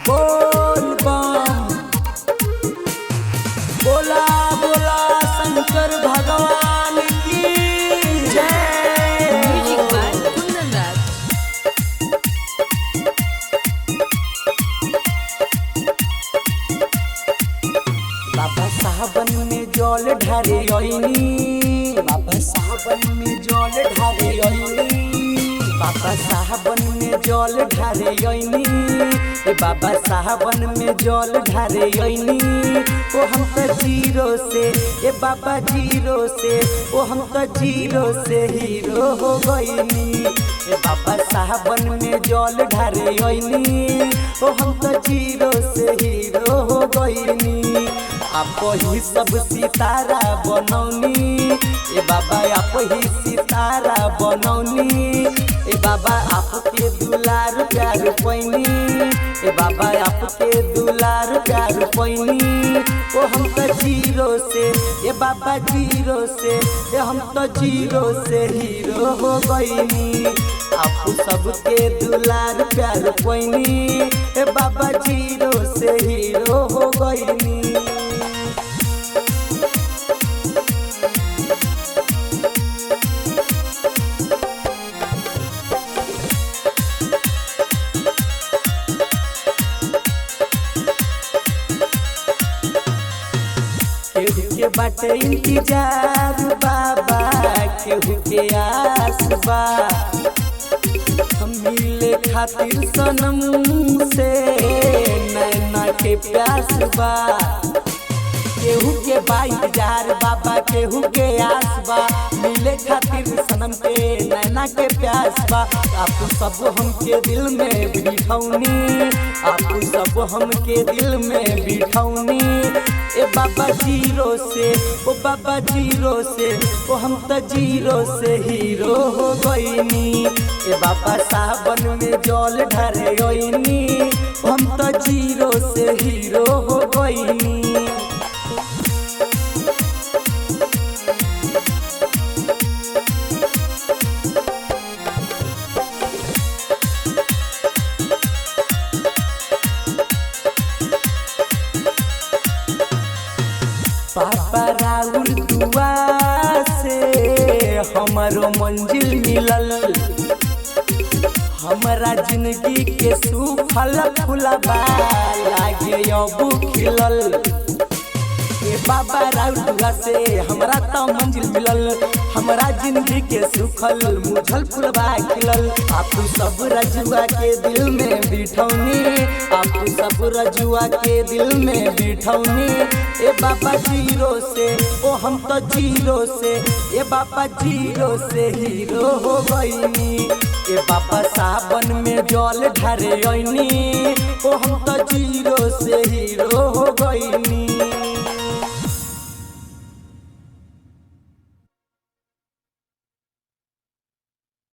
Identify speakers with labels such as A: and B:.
A: बोल बम बोला बोला शंकर भगवान की जय।
B: Music by Kundan Raj.
A: बाबा साहबन में जल ढारे आईनी, बाबा साहबन में जल ढारे आईनी, बाबा साहबन में जल ढारे आईनी, बाबा साहबन में जल ढारे आईनी। ओ हम तो जीरो से ए बाबा जीरो से, ओ हम तो जीरो से हीरो हो गईनी। ए बाबा साहबन में जल ढारे आईनी, ओ हम तो जीरो से हीरो हो गईनी। आप ही सब सितारा बनौनी, ए बाबा आप ही सितारा बनौनी। ए बाबा आपके दुलार प्यार पैनी, ए बाबा आपके दुलार प्यार पैनी। ओ हम तो जीरो से ए बाबा जीरो से, ए हम तो जीरो से हीरो हो गईनी। आप सबके दुलार प्यार पैनी, ए बाबा जीरो से हीरो हो गईनी। केहू के बाटे इंतजार बाबा, केहू के आस बा, हम मिले खातिर सनम से नैना के प्यास बा। केहू के बा इंतजार बाबा, केहू के आस बा, मिले खातिर सनम के नैना के प्यास बा। आप सब हमके दिल में बिठौनी, आप सब हमके दिल में बिठौनी। ए बाबा जीरो से ओ बाबा जीरो से, ओ हम तो जीरो से हीरो हो गईनी। ए बाबा साहबन में जल ढारे आईनी, हम तो जीरो से हीरो हो गईनी। पापा राउर दुआ से हमारो मंजिल मिलल, हमारा जिंदगी के सुफल फुलबा लागे अब खिलल। ए बाबा राउर दुआ से हमरा तो मंजिल मिलल, हमारा जिंदगी के सुखल मुझल फुलबा खिलल। आप सब रजुआ के दिल में बिठौनी, आप सब रजुआ के दिल में बिठौनी। ए बाबा जीरो से ओ हम तो जीरो से, ए बाबा जीरो से हीरो हो गईनी। ए बाबा सावन में जल ढारे आईनी, ओ हम तो जीरो से हीरो हो